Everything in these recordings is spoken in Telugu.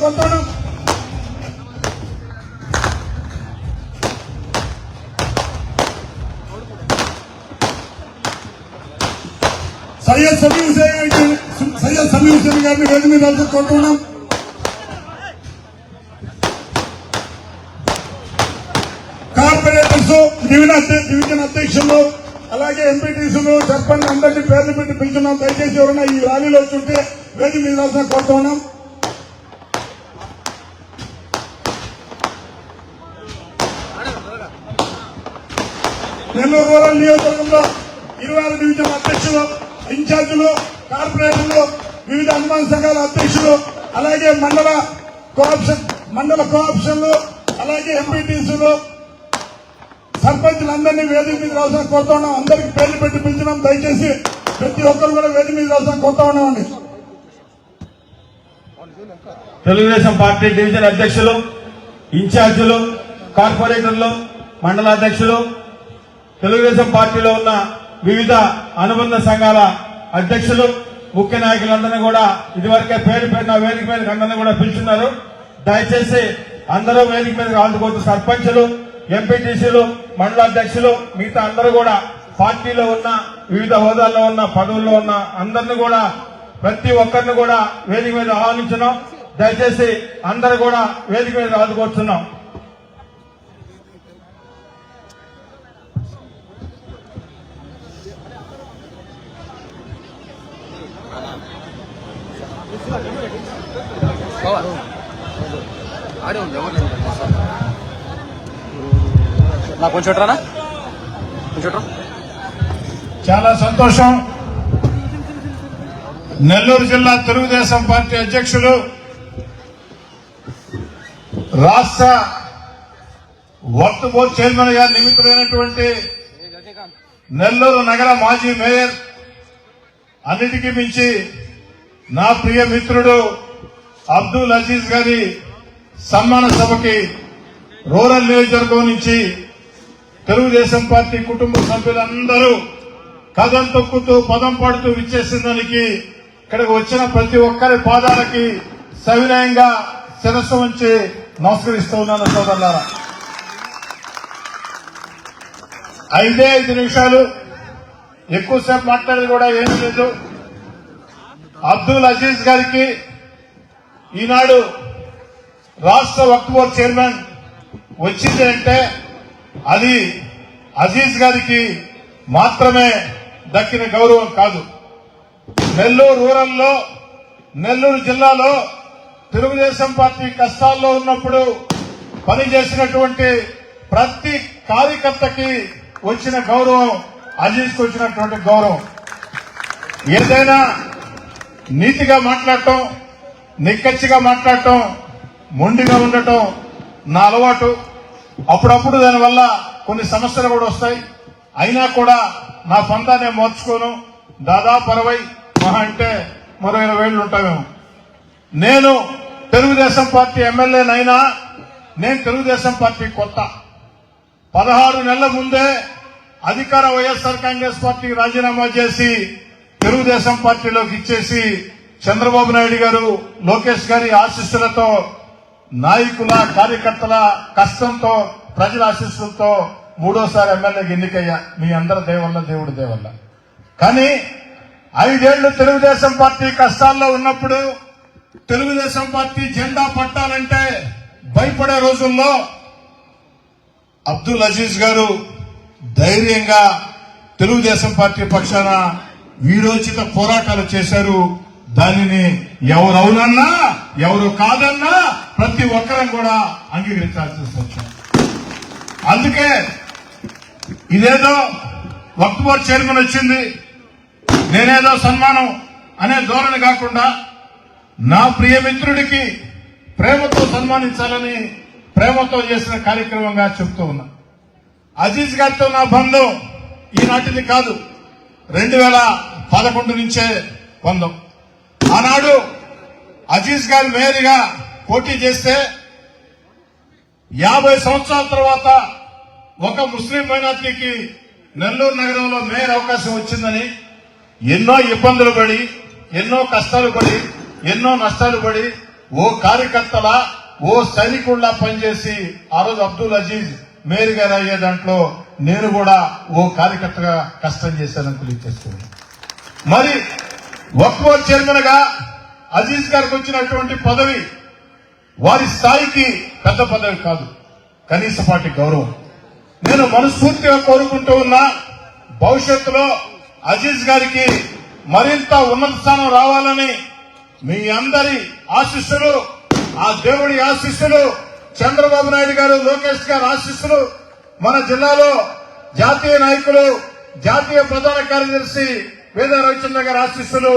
కోరుతున్నాం. సయ్యద్ సమీ హుసేన్ గారిని వేదిక మీద కోరుతున్నాం. కార్పొరేటర్స్, డివిజన్ అధ్యక్షులు, అలాగే ఎంపీటీసీలు, సర్పంచ్ అందరినీ పేర్లు పెట్టి పిలుచున్నాం. దయచేసి ఎవరైనా ఈ ర్యాలీలో వచ్చుంటే వేదిక మీద కోరుతున్నాం. నెల్లూరు రూరల్ నియోజకవర్గంలో 26 డివిజన్ అధ్యక్షులు, ఇన్ఛార్జీలు, కార్పొరేటర్లు, వివిధ అనుబంధ సంఘాల అధ్యక్షులు, అలాగే మండల కోఆప్షన్లు, అలాగే ఎంపీటీసీలు, సర్పంచులందరినీ వేదిక మీద రావాల్సిన కోరుతున్నాం. అందరికీ పేర్లు పెట్టి పిలిచినాం. దయచేసి ప్రతి ఒక్కరు కూడా వేదిక మీద రావాల్సిన కోరుతా ఉన్నామండి. తెలుగుదేశం పార్టీ డివిజన్ అధ్యక్షులు, ఇన్ఛార్జీలు, కార్పొరేటర్లు, మండలాధ్యక్షులు, తెలుగుదేశం పార్టీలో ఉన్న వివిధ అనుబంధ సంఘాల అధ్యక్షులు, ముఖ్య నాయకులందరినీ కూడా ఇదివరకే పేరు పెట్టిన వేదిక మీదకి అందరినీ కూడా పిలుచున్నారు. దయచేసి అందరూ వేదిక మీదకి రావాల్సుకోవచ్చు. సర్పంచులు, ఎంపీటీసీలు, మండలాధ్యక్షులు, మిగతా అందరూ కూడా పార్టీలో ఉన్న వివిధ హోదాల్లో ఉన్న పదవుల్లో ఉన్న అందరినీ కూడా ప్రతి ఒక్కరిని కూడా వేదిక మీద ఆహ్వానించున్నాం. దయచేసి అందరూ కూడా వేదిక మీద రావాల్సుకొస్తున్నాం. చాలా సంతోషం. నెల్లూరు జిల్లా తెలుగుదేశం పార్టీ అధ్యక్షులు, రాష్ట్ర వక్ఫ్ బోర్డు చైర్మన్ గా నియమితులైనటువంటి నెల్లూరు నగర మాజీ మేయర్, అన్నిటికీ మించి నా ప్రియ మిత్రుడు అబ్దుల్ అజీజ్ గారి సన్మాన సభకి రూరల్ నియోజకవర్గం నుంచి తెలుగుదేశం పార్టీ కుటుంబ సభ్యులందరూ కథం తొక్కుతూ పదం పాడుతూ విచ్చేసిన దానికి ఇక్కడికి వచ్చిన ప్రతి ఒక్కరి పాదాలకి సవినయంగా శిరస్సు వంచి నమస్కరిస్తూ ఉన్నాను సోదరులారా. 5 నిమిషాలు, ఎక్కువసేపు మాట్లాడేది కూడా ఏమీ లేదు. అబ్దుల్ అజీజ్ గారికి ఈనాడు రాష్ట్ర వక్ఫ్ బోర్డు చైర్మన్ వచ్చింది అంటే అది అజీజ్ గారికి మాత్రమే దక్కిన గౌరవం కాదు. నెల్లూరు రూరల్లో, నెల్లూరు జిల్లాలో తెలుగుదేశం పార్టీ కష్టాల్లో ఉన్నప్పుడు పనిచేసినటువంటి ప్రతి కార్యకర్తకి వచ్చిన గౌరవం అజీజ్కి వచ్చినటువంటి గౌరవం. ఏదైనా నీతిగా మాట్లాడటం, నిక్కచ్చిగా మాట్లాడటం, మొండిగా ఉండటం నా అలవాటు. అప్పుడప్పుడు దానివల్ల కొన్ని సమస్యలు కూడా వస్తాయి. అయినా కూడా నా పంతాన్ని మోర్చుకోను. దాదాపు 60 మహా అంటే మరో 20 ఏళ్లు ఉంటామేమో. నేను తెలుగుదేశం పార్టీ ఎమ్మెల్యేనైనా నేను తెలుగుదేశం పార్టీ కొత్త. 16 నెలల ముందే అధికార వైఎస్ఆర్ కాంగ్రెస్ పార్టీకి రాజీనామా చేసి తెలుగుదేశం పార్టీలోకి ఇచ్చేసి చంద్రబాబు నాయుడు గారు, లోకేష్ గారి ఆశీస్సులతో, నాయకుల కార్యకర్తల కష్టంతో, ప్రజల ఆశీస్సులతో 3వ ఎమ్మెల్యేకి ఎన్నికయ్యా. మీ అందరి దయవల్ల, దేవుడి దయవల్ల. కానీ 5 ఏళ్లు తెలుగుదేశం పార్టీ కష్టాల్లో ఉన్నప్పుడు తెలుగుదేశం పార్టీ జెండా పట్టాలంటే భయపడే రోజుల్లో అబ్దుల్ అజీజ్ గారు ధైర్యంగా తెలుగుదేశం పార్టీ పక్షాన వీరోచిత పోరాటాలు చేశారు. దానిని ఎవరు అవునన్నా ఎవరు కాదన్నా ప్రతి ఒక్కరం కూడా అంగీకరించాల్సి వచ్చింది. అందుకే ఇదేదో వక్ఫ్ బోర్డు చైర్మన్ వచ్చింది, నేనేదో సన్మానం అనే ధోరణి కాకుండా నా ప్రియమిత్రుడికి ప్రేమతో సన్మానించాలని ప్రేమతో చేసిన కార్యక్రమంగా చెప్తూ ఉన్నా. అజీజ్ గారితో నా బంధం ఈనాటిది కాదు, 2011 నుంచే బంధం. ఆనాడు అజీజ్ గారు మేయర్గా పోటీ చేస్తే 50 సంవత్సరాల తర్వాత ఒక ముస్లిం మైనార్టీకి నెల్లూరు నగరంలో మేయర్ అవకాశం వచ్చిందని ఎన్నో ఇబ్బందులు పడి, ఎన్నో కష్టాలు పడి, ఎన్నో నష్టాలు పడి ఓ కార్యకర్తల ఓ సైనికుల్లా పనిచేసి ఆ రోజు అబ్దుల్ అజీజ్ మేయర్ గారు అయ్యే దాంట్లో నేను కూడా ఓ కార్యకర్తగా కష్టం చేశానని తెలియజేస్తున్నాను. మరి వక్ఫ్ బోర్డు చైర్మన్ గా అజీజ్ గారికి వచ్చినటువంటి పదవి వారి స్థాయికి పెద్ద పదవి కాదు, కనీసపాటి గౌరవం. నేను మనస్ఫూర్తిగా కోరుకుంటూ ఉన్నా, భవిష్యత్తులో అజీజ్ గారికి మరింత ఉన్నత స్థానం రావాలని మీ అందరి ఆశీస్సులు, ఆ దేవుడి ఆశీస్సులు, చంద్రబాబు నాయుడు గారు, లోకేష్ గారు ఆశీస్సులు, మన జిల్లాలో జాతీయ నాయకులు, జాతీయ ప్రధాన కార్యదర్శి వేద రవిచంద్ర గారి ఆశీస్సులు,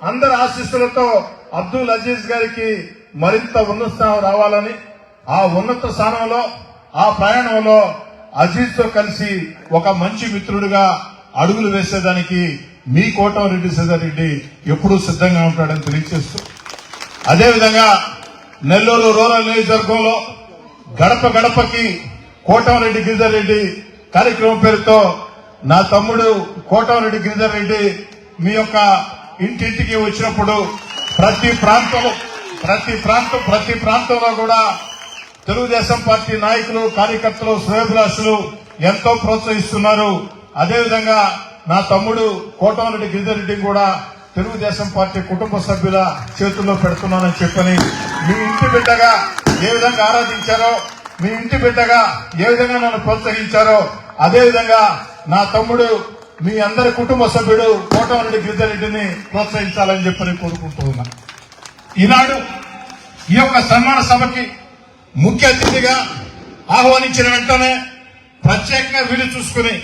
అందరి ఆశీస్సులతో అబ్దుల్ అజీజ్ గారికి మరింత ఉన్నత స్థానం రావాలని, ఆ ఉన్నత స్థానంలో ఆ ప్రయాణంలో అజీజ్ తో కలిసి ఒక మంచి మిత్రుడిగా అడుగులు వేసేదానికి మీ కోటమిరెడ్డి శ్రీధర్ రెడ్డి ఎప్పుడూ సిద్ధంగా ఉంటాడని తెలియజేస్తూ, అదేవిధంగా నెల్లూరు రూరల్ నియోజకవర్గంలో గడప గడపకి కోటమిరెడ్డి గిరిధర్ రెడ్డి కార్యక్రమం పేరుతో నా తమ్ముడు కోటమిరెడ్డి గిరిధర్ రెడ్డి మీ యొక్క ఇంటింటికి వచ్చినప్పుడు ప్రతి ప్రాంతంలో కూడా తెలుగుదేశం పార్టీ నాయకులు, కార్యకర్తలు, శ్రేయోభిలాషులు ఎంతో ప్రోత్సహిస్తున్నారు. అదేవిధంగా నా తమ్ముడు కోటమిరెడ్డి గిరిధర్ రెడ్డిని కూడా తెలుగుదేశం పార్టీ కుటుంబ సభ్యుల చేతుల్లో పెడుతున్నానని చెప్పని, మీ ఇంటి బిడ్డగా ఏ విధంగా ఆరాధించారో, మీ ఇంటి బిడ్డగా ఏ విధంగా నన్ను ప్రోత్సహించారో, అదేవిధంగా నా తమ్ముడు మీ అందరి కుటుంబ సభ్యుడు కోటమిరెడ్డి గిరిధర్ రెడ్డిని ప్రోత్సహించాలని చెప్పని కోరుకుంటూ ఉన్నా. ఈనాడు ఈ యొక్క సన్మాన సభకి ముఖ్య అతిథిగా ఆహ్వానించిన వెంటనే ప్రత్యేకంగా వీలు చూసుకుని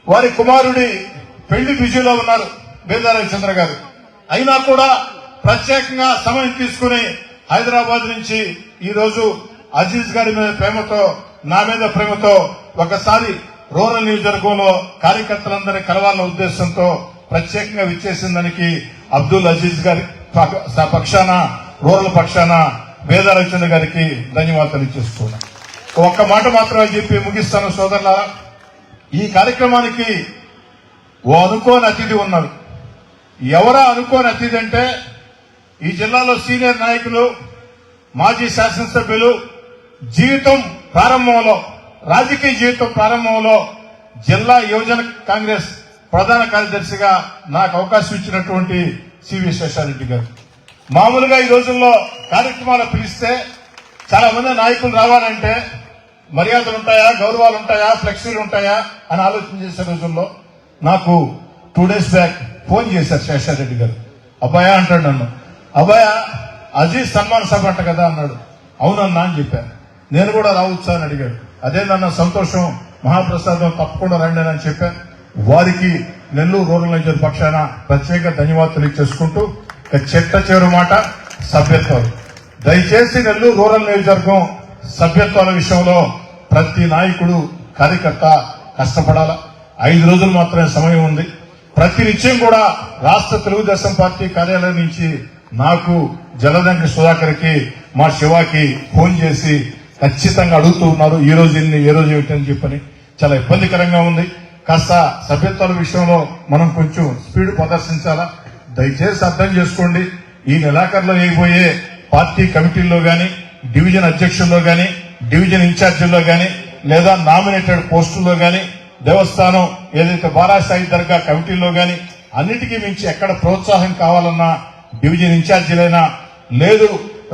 వారి కుమారుడి పెళ్లి బిజీలో ఉన్నారు వేద రవిచంద్ర గారు, అయినా కూడా ప్రత్యేకంగా సమయం తీసుకుని హైదరాబాద్ నుంచి ఈ రోజు అజీజ్ గారి మీద ప్రేమతో, నా మీద ప్రేమతో ఒకసారి రూరల్ నియోజకవర్గంలో కార్యకర్తలందరినీ కలవాలన్న ఉద్దేశంతో ప్రత్యేకంగా విచ్చేసిన దానికి అబ్దుల్ అజీజ్ గారి పక్షాన, రూరల్ పక్షాన వేద రవిచంద్ర గారికి ధన్యవాదాలు తెలియజేస్తున్నా. ఒక్క మాట మాత్రమే చెప్పి ముగిస్తాను సోదరులారా. ఈ కార్యక్రమానికి ఓ అనుకోని అతిథి ఉన్నారు. ఎవరా అనుకోని అతిథి అంటే, ఈ జిల్లాలో సీనియర్ నాయకులు, మాజీ శాసనసభ్యులు, జీవితం ప్రారంభంలో, రాజకీయ జీవితం ప్రారంభంలో జిల్లా యువజన కాంగ్రెస్ ప్రధాన కార్యదర్శిగా నాకు అవకాశం ఇచ్చినటువంటి సివి శేషారెడ్డి గారు. మామూలుగా ఈ రోజుల్లో కార్యక్రమాలు పిలిస్తే చాలా మంది నాయకులు రావాలంటే మర్యాదలు ఉంటాయా, గౌరవాలు ఉంటాయా, ఫ్లెక్సీలు ఉంటాయా అని ఆలోచన చేసే రోజుల్లో నాకు 2 days బ్యాక్ ఫోన్ చేశారు శేషారెడ్డి గారు. అబ్బాయా అంటాడు నన్ను, అబ్బాయా అజీజ్ సన్మాన సభ అంట కదా అన్నాడు. అవునన్నా అని చెప్పాను. నేను కూడా రావచ్చా అని అడిగాడు. అదేనన్న సంతోషం, మహాప్రసాదం, తప్పకుండా రండి అని చెప్పాను. వారికి నెల్లూరు రూరల్ నియోజకవర్గ పక్షాన ప్రత్యేక ధన్యవాదాలు తెలియజేసుకుంటూ, చెట్ట చివరి మాట సభ్యత్వాలు. దయచేసి నెల్లూరు రూరల్ నియోజకవర్గం సభ్యత్వాల విషయంలో ప్రతి నాయకుడు, కార్యకర్త కష్టపడాల. 5 రోజులు మాత్రమే సమయం ఉంది. ప్రతి నిత్యం కూడా రాష్ట్ర తెలుగుదేశం పార్టీ కార్యాలయం నుంచి నాకు, జలదండ్రి సుధాకర్కి, మా శివాకి ఫోన్ చేసి ఖచ్చితంగా అడుగుతూ ఉన్నారు, ఈ రోజు ఎన్ని, ఏ రోజు ఏమిటని చెప్పని. చాలా ఇబ్బందికరంగా ఉంది. కాస్త సభ్యత్వాల విషయంలో మనం కొంచెం స్పీడ్ ప్రదర్శించాలా. దయచేసి అర్థం చేసుకోండి. ఈ నెలాఖరులో వేయబోయే పార్టీ కమిటీల్లో గాని, డివిజన్ అధ్యక్షుల్లో గాని, డివిజన్ ఇన్ఛార్జీల్లో గాని, లేదా నామినేటెడ్ పోస్టుల్లో గాని, దేవస్థానం ఏదైతే బారాసాయి దర్గా కమిటీల్లో గాని, అన్నిటికీ మించి ఎక్కడ ప్రోత్సాహం కావాలన్నా డివిజన్ ఇన్ఛార్జీలైనా, లేదు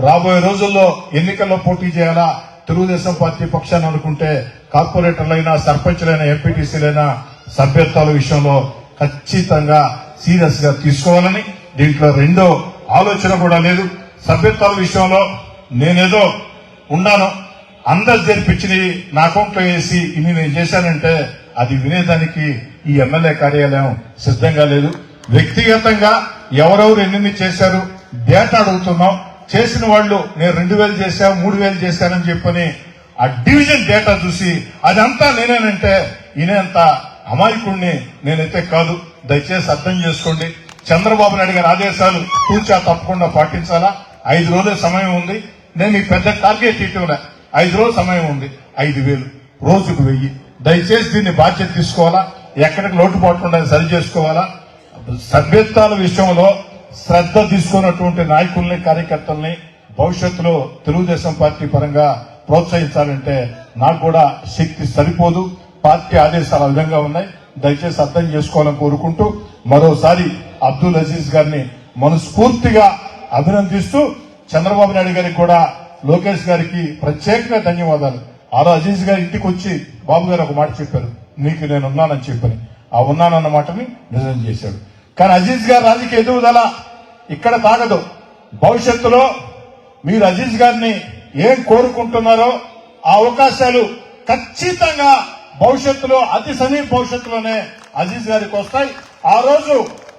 రాబోయే రోజుల్లో ఎన్నికల్లో పోటీ చేయాలా తెలుగుదేశం పార్టీ పక్షాన్ని అనుకుంటే కార్పొరేటర్లైనా, సర్పంచ్లైనా, ఎంపీటీసీలైనా సభ్యత్వాల విషయంలో ఖచ్చితంగా సీరియస్ గా తీసుకోవాలని, దీంట్లో రెండో ఆలోచన కూడా లేదు. సభ్యత్వాల విషయంలో నేనేదో ఉన్నాను, అందరు జరిపించి నా అకౌంట్లో వేసి ఇన్ని నేను చేశానంటే అది వినేదానికి ఈ ఎమ్మెల్యే కార్యాలయం సిద్ధంగా లేదు. వ్యక్తిగతంగా ఎవరెవరు ఎన్ని చేశారు డేటా అడుగుతున్నాం. చేసిన వాళ్ళు నేను 2000 చేశా, 3000 చేశానని చెప్పని ఆ డివిజన్ డేటా చూసి అదంతా నేనేనంటే ఈయనంత అమాయకుడిని నేనైతే కాదు. దయచేసి అర్థం చేసుకోండి. చంద్రబాబు నాయుడు గారి ఆదేశాలు తూచా తప్పకుండా పాటించాలా. 5 రోజుల సమయం ఉంది. నేను ఈ పెద్ద టార్గెట్ ఇటీవల 5 రోజుల సమయం ఉంది. 5000 రోజుకు 1000. దయచేసి దీన్ని బాధ్యత తీసుకోవాలా. ఎక్కడికి లోటుపాట్లు ఉండని సరి చేసుకోవాలా. సభ్యత్వాల విషయంలో శ్రద్ధ తీసుకున్నటువంటి నాయకుల్ని, కార్యకర్తల్ని భవిష్యత్తులో తెలుగుదేశం పార్టీ పరంగా ప్రోత్సహించాలంటే నాకు కూడా శక్తి సరిపోదు. పార్టీ ఆదేశాలు ఆ విధంగా ఉన్నాయి. దయచేసి అర్థం చేసుకోవాలని కోరుకుంటూ మరోసారి అబ్దుల్ అజీజ్ గారిని మనస్ఫూర్తిగా అభినందిస్తూ చంద్రబాబు నాయుడు గారికి కూడా లోకేష్ గారికి ప్రత్యేకంగా ధన్యవాదాలు. ఆరో అజీజ్ గారి ఇంటికి వచ్చి బాబు గారు ఒక మాట చెప్పారు, నీకు నేను ఉన్నానని చెప్పని. ఆ ఉన్నానన్న మాటని నిజం చేశాడు. కానీ అజీజ్ గారి రాజకీయ ఎదుగుదల ఇక్కడ తాగదు. భవిష్యత్తులో మీరు అజీజ్ గారిని ఏం కోరుకుంటున్నారో ఆ అవకాశాలు ఖచ్చితంగా భవిష్యత్తులో అతి సమీప భవిష్యత్తులోనే అజీజ్ గారికి వస్తాయి. ఆ రోజు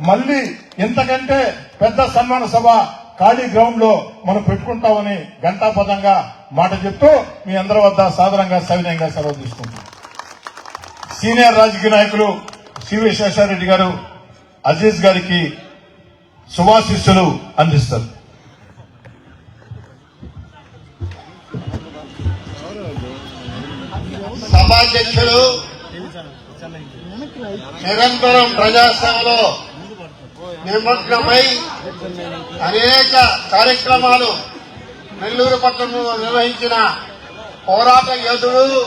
మళ్లీ ఇంతకంటే పెద్ద సన్మాన సభ ఖాళీ గ్రౌండ్ లో మనం పెట్టుకుంటామని ఘంటాపథంగా మాట చెప్తూ మీ అందరి వద్ద సాధారణంగా సవినయంగా సెలవు తీసుకుంటాం. సీనియర్ రాజకీయ నాయకులు సివి శేషారెడ్డి గారు అజీజ్ గారికి శుభాశీస్సులు అందిస్తారు. సభాధ్యక్షులు నిరంతరం ప్రజాసేవలో నిమగ్నమై అనేక కార్యక్రమాలు నెల్లూరు పట్టణంలో నిర్వహించిన పోరాట యోధుడు,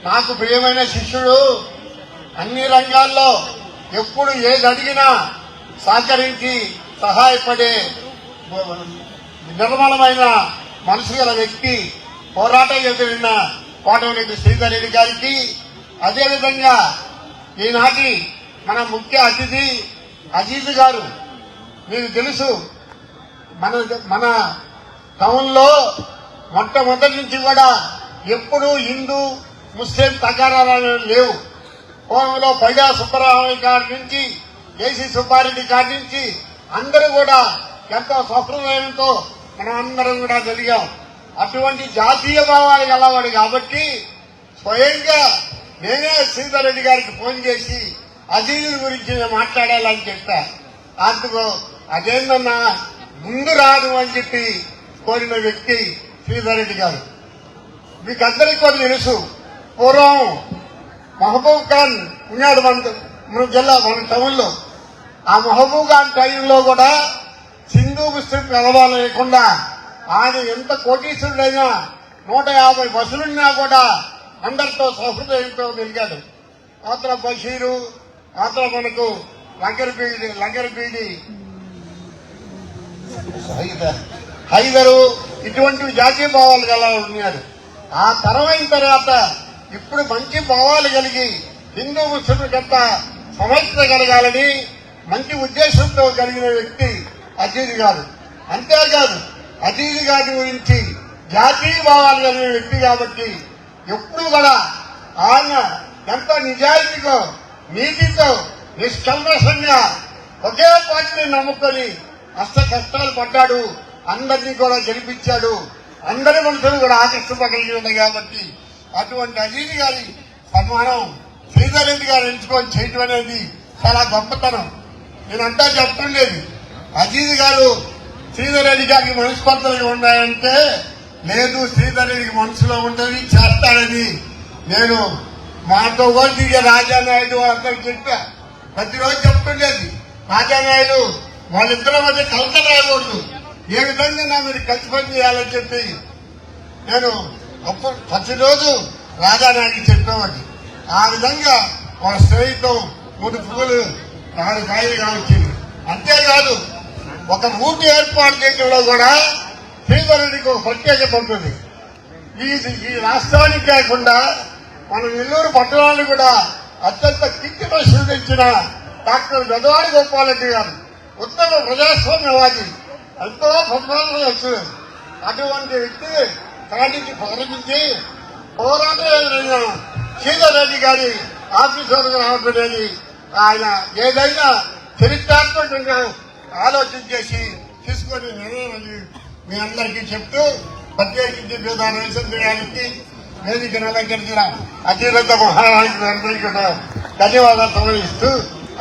నాకు ప్రియమైన శిష్యుడు, అన్ని రంగాల్లో ఎప్పుడు ఏది అడిగినా సహకరించి సహాయపడే నిర్మలమైన మనసు గల వ్యక్తి, పోరాట యోధుడైన కోటమిరెడ్డి శ్రీధర్ రెడ్డి గారికి, అదేవిధంగా ఈనాటి మన ముఖ్య అతిథి అజీజ్ గారు. మీకు తెలుసు మన టౌన్ లో మొట్టమొదటి నుంచి కూడా ఎప్పుడూ హిందూ ముస్లిం తగారాలు లేవు. కోమంలో పైగా సుబ్బరామయ్య గారి నుంచి జేసీ సుబ్బారెడ్డి గారి నుంచి అందరూ కూడా ఎంతో సహృదయంతో మనం అందరం కూడా జరిగాం. అటువంటి జాతీయ భావాలు గలవాడు కాబట్టి స్వయంగా నేనే శ్రీధర్ రెడ్డి గారికి ఫోన్ చేసి అజీజ్ గురించి మాట్లాడాలని చెప్పా. అందుకు అదేందన్నా ముందు రాదు అని చెప్పి కోరిన వ్యక్తి శ్రీధర్ రెడ్డి గారు. మీకు అందరికీ కూడా తెలుసు, పూర్వం మహబూబ్ ఖాన్ ఉన్నాడు మన జిల్లా, మన టౌన్ లో. ఆ మహబూబ్ ఖాన్ టైంలో కూడా హిందూ ముస్లిం కలవాలు లేకుండా ఆయన ఎంత కోటీశ్వరుడైనా 150 బస్సులున్నా కూడా అందరితో సహృదయంతో మెలిగాడు. ఆతల బషీరు, ఆతల మనకు లంగరపీడి హైదరు, ఇటువంటి జాతీయ భావాలు గల ఉన్నారు. ఆ తరమైన తర్వాత ఇప్పుడు మంచి భావాలు కలిగి హిందూ ముస్లింకంత సమస్య కలగాలని మంచి ఉద్దేశంతో కలిగిన వ్యక్తి అజీజ్ గారు. అంతేకాదు అజీజ్ గారి గురించి జాతీయ భావాలు కలిగిన వ్యక్తి కాబట్టి ఎప్పుడు కూడా ఆయన ఎంతో నిజాయితీతో, నీతితో, నిష్కల్మషంగా ఒకే పార్టీని నమ్ముకొని అష్ట కష్టాలు పడ్డాడు. అందరినీ కూడా గెలిపించాడు. అందరి మనసులు కూడా ఆకర్షింపగలిగి ఉన్నాయి కాబట్టి అటువంటి అజీజ్ గారి సన్మానం శ్రీధర్ రెడ్డి గారు ఎంచుకొని చేయటం అనేది చాలా గొప్పతనం. నేనంతా చెప్తుండేది, అజీజ్ గారు శ్రీధర్ రెడ్డి గారికి మనస్పర్ధలు ఉన్నాయంటే లేదు, శ్రీధర్ రెడ్డికి మనసులో ఉండని చేస్తాడని నేను మాతో కూడా తిరిగే రాజానాయుడు అందరికి చెప్పా. ప్రతిరోజు చెప్తుండేది, రాజానాయుడు వాళ్ళిద్దరి మధ్య కలత రాకూడదు, ఏ విధంగా మీరు కలిసి పని చేయాలని చెప్పి నేను అప్పుడు ప్రతిరోజు రాజానాయుడికి చెప్పేవాడిని. ఆ విధంగా వాళ్ళ స్నేహితం 3 పువ్వులు 4 కాయలుగా వచ్చింది. అంతేకాదు ఒక రూట్ ఏర్పాటు చేయడంలో కూడా శ్రీధర్ రెడ్డికి ఒక ప్రత్యేకత ఉంటుంది. ఈ రాష్ట్రానికి కాకుండా మన నెల్లూరు పట్టణాన్ని కూడా అత్యంత కీర్తి ప్రశ్నలు ఇచ్చిన డాక్టర్ గదవాడి గోపాలరెడ్డి గారు ఉత్తమ ప్రజాస్వామ్యవాది, ఎంతో ప్రతిపాదన చేస్తున్నారు. అటువంటి వ్యక్తి కాటికి ప్రారంభించి పోరాటమైన శ్రీధర్ రెడ్డి గారి ఆఫీసర్గా రావట్లేదు. ఆయన ఏదైనా చరిత్రాత్మకంగా ఆలోచించేసి తీసుకొని నిర్ణయం మీ అందరికీ చెప్తూ ప్రత్యేకించి గారికి వేదికను అలంకరించిన అజీజ్ మహారాజు కూడా ధన్యవాదాలు సమర్పిస్తూ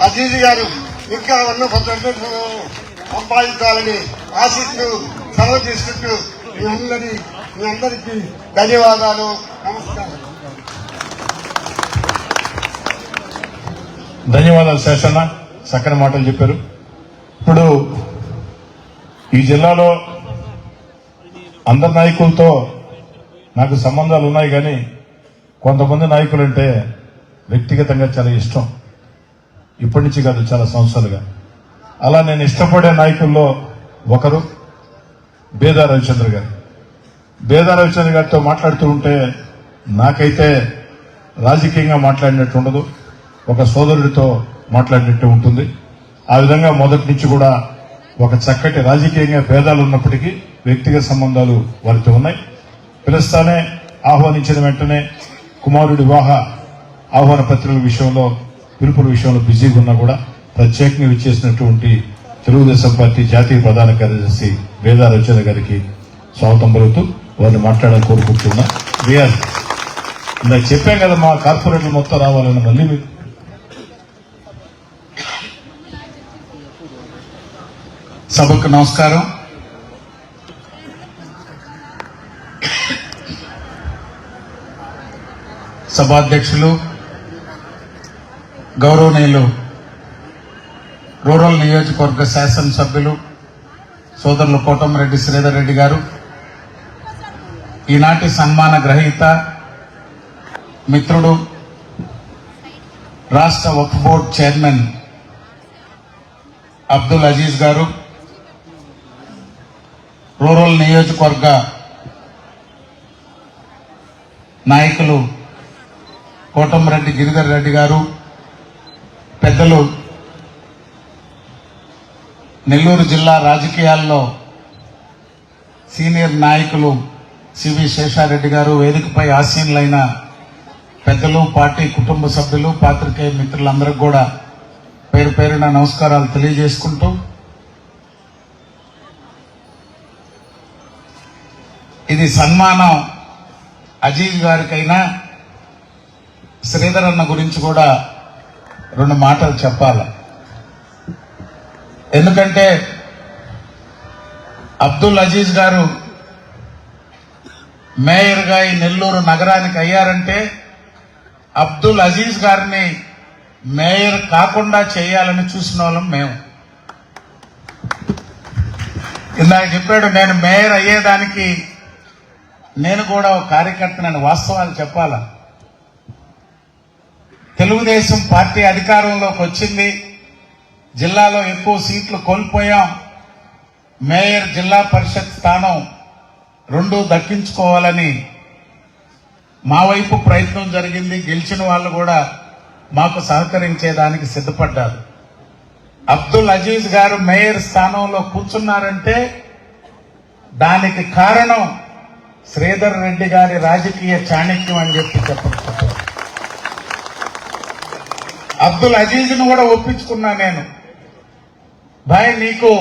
అజీజ్ గారు ఇంకా ఉన్న సంపాదించాలని ఆశిస్తూ సెలవు తీసుకుంటూ మీ అందరికీ ధన్యవాదాలు, నమస్కారం. ధన్యవాదాలు శేషన్న, చక్కని మాటలు చెప్పారు. ఇప్పుడు ఈ జిల్లాలో అందరి నాయకులతో నాకు సంబంధాలు ఉన్నాయి, కానీ కొంతమంది నాయకులంటే వ్యక్తిగతంగా చాలా ఇష్టం. ఇప్పటి నుంచి కాదు, చాలా సంవత్సరాలుగా. అలా నేను ఇష్టపడే నాయకుల్లో ఒకరు బేదా రవిచంద్ర గారు. బేదా రవిచంద్ర గారితో మాట్లాడుతూ ఉంటే నాకైతే రాజకీయంగా మాట్లాడినట్టు ఉండదు, ఒక సోదరుడితో మాట్లాడినట్టు ఉంటుంది. ఆ విధంగా మొదటి నుంచి కూడా ఒక చక్కటి రాజకీయంగా భేదాలు ఉన్నప్పటికీ వ్యక్తిగత సంబంధాలు వారితో ఉన్నాయి. పిలుస్తానే ఆహ్వానించిన వెంటనే కుమారుడి వివాహ ఆహ్వాన పత్రికల విషయంలో, పిలుపుల విషయంలో బిజీగా ఉన్నా కూడా ప్రత్యేకంగా విచ్చేసినటువంటి తెలుగుదేశం పార్టీ జాతీయ ప్రధాన కార్యదర్శి బేదా రవిచంద్ర గారికి స్వాగతం పలుకుతూ వారిని మాట్లాడాలని కోరుకుంటున్నా. రియాజ్, ఇందాక చెప్పాం కదా మా కార్పొరేట్లు మొత్తం రావాలని. మళ్ళీ మీరు సభకు నమస్కారం. సభాధ్యక్షులు, గౌరవనీయులు రూరల్ నియోజకవర్గ శాసనసభ్యులు సోదరులు కోటమిరెడ్డి శ్రీధర్ రెడ్డి గారు, ఈనాటి సన్మాన గ్రహీత మిత్రుడు రాష్ట్ర వక్ఫ్ బోర్డ్ చైర్మన్ అబ్దుల్ అజీజ్ గారు, రూరల్ నియోజకవర్గ నాయకులు కోటమిరెడ్డి గిరిధర్ రెడ్డి గారు, పెద్దలు నెల్లూరు జిల్లా రాజకీయాల్లో సీనియర్ నాయకులు సివి శేషారెడ్డి గారు, వేదికపై ఆసీనులైన పెద్దలు, పార్టీ కుటుంబ సభ్యులు, పాత్రికేయ మిత్రులందరికీ కూడా పేరు పేరున నమస్కారాలు తెలియజేసుకుంటూ, ఇది సన్మానం అజీజ్ గారికైనా శ్రీధర్ అన్న గురించి కూడా 2 మాటలు చెప్పాలి. ఎందుకంటే అబ్దుల్ అజీజ్ గారు మేయర్గా ఈ నెల్లూరు నగరానికి అయ్యారంటే అబ్దుల్ అజీజ్ గారిని మేయర్ కాకుండా చేయాలని చూసిన వాళ్ళం మేము. ఇందాక చెప్పాడు, నేను మేయర్ అయ్యేదానికి నేను కూడా ఒక కార్యకర్తనని. వాస్తవాలు చెప్పాలా, తెలుగుదేశం పార్టీ అధికారంలోకి వచ్చింది, జిల్లాలో ఎక్కువ సీట్లు కోల్పోయాం, మేయర్ జిల్లా పరిషత్ స్థానం 2 దక్కించుకోవాలని మా వైపు ప్రయత్నం జరిగింది. గెలిచిన వాళ్ళు కూడా మాకు సహకరించేదానికి సిద్ధపడ్డారు. అబ్దుల్ అజీజ్ గారు మేయర్ స్థానంలో కూర్చున్నారంటే దానికి కారణం శ్రీధర్ రెడ్డి గారి రాజకీయ చాణక్యం అని చెప్పవచ్చు. అబ్దుల్ అజీజ్ ను కూడా ఒప్పించుకున్నా నేను. భాయ్, నీకు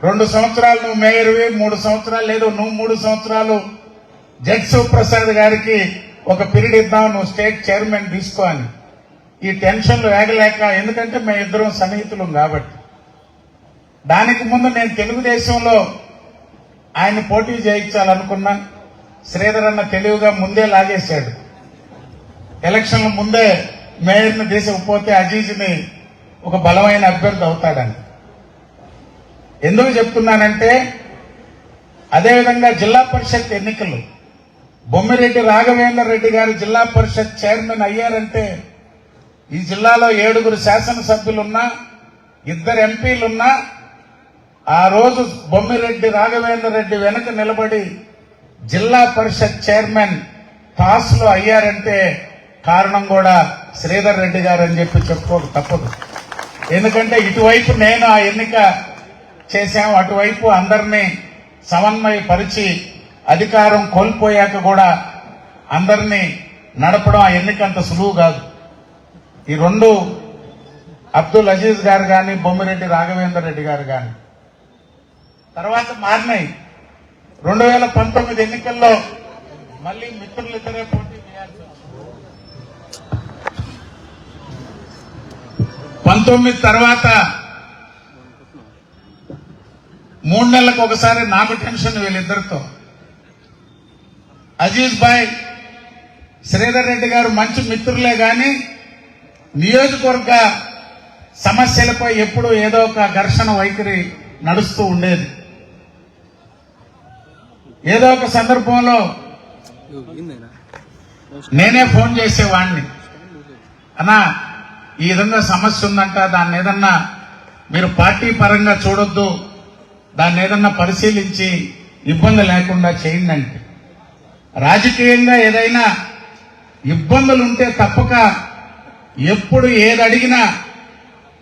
2 సంవత్సరాలు నువ్వు మేయర్వి, 3 సంవత్సరాలు లేదు, నువ్వు 3 సంవత్సరాలు జడ్ శివప్రసాద్ గారికి ఒక పీరియడ్ ఇద్దాం, నువ్వు స్టేట్ చైర్మన్ తీసుకో అని. ఈ టెన్షన్లు వేగలేక, ఎందుకంటే మేము ఇద్దరం సన్నిహితులం కాబట్టి. దానికి ముందు నేను తెలుగుదేశంలో ఆయన పోటీ చేయించాలనుకున్నా. శ్రీధర్ అన్న తెలివిగా ముందే లాగేశాడు. ఎలక్షన్ల ముందే మేయర్ని తీసకపోతే అజీజ్ని ఒక బలమైన అభ్యర్థి అవుతాడని. ఎందుకు చెప్తున్నానంటే, అదేవిధంగా జిల్లా పరిషత్ ఎన్నికలు బొమ్మిరెడ్డి రాఘవేంద్ర రెడ్డి గారు జిల్లా పరిషత్ చైర్మన్ అయ్యారంటే ఈ జిల్లాలో 7 శాసనసభ్యులున్నా, 2 ఎంపీలున్నా, ఆ రోజు బొమ్మిరెడ్డి రాఘవేంద్ర రెడ్డి వెనక నిలబడి జిల్లా పరిషత్ చైర్మన్ టాస్ లో అయ్యారంటే కారణం కూడా శ్రీధర్ రెడ్డి గారు అని చెప్పి చెప్పుకోక తప్పదు. ఎందుకంటే ఇటువైపు నేను ఆ ఎన్నిక చేశాం, అటువైపు అందరినీ సమన్వయపరిచి అధికారం కోల్పోయాక కూడా అందరినీ నడపడం ఆ ఎన్నిక అంత సులువు కాదు. ఈ 2 అబ్దుల్ అజీజ్ గారు కానీ, బొమ్మిరెడ్డి రాఘవేంద్ర రెడ్డి గారు కానీ తర్వాత మారినాయి. 2019 ఎన్నికల్లో మళ్ళీ మిత్రులిద్దరే పోటీ చేయాల్సి వచ్చింది. 19 తర్వాత 3 నెలలకు ఒకసారి నాకు టెన్షన్ వీళ్ళిద్దరితో. అజీజ్ భాయ్, శ్రీధర్ రెడ్డి గారు మంచి మిత్రులే గాని నియోజకవర్గ సమస్యలపై ఎప్పుడూ ఏదో ఒక ఘర్షణ వైఖరి నడుస్తూ ఉండేది. ఏదో ఒక సందర్భంలో నేనే ఫోన్ చేసేవాడిని, అన్నా ఈ విధంగా సమస్య ఉందంట, దాన్ని ఏదన్నా మీరు పార్టీ పరంగా చూడొద్దు, దాన్ని ఏదన్నా పరిశీలించి ఇబ్బంది లేకుండా చేయండి అంటే. రాజకీయంగా ఏదైనా ఇబ్బందులు ఉంటే తప్పక ఎప్పుడు ఏది అడిగినా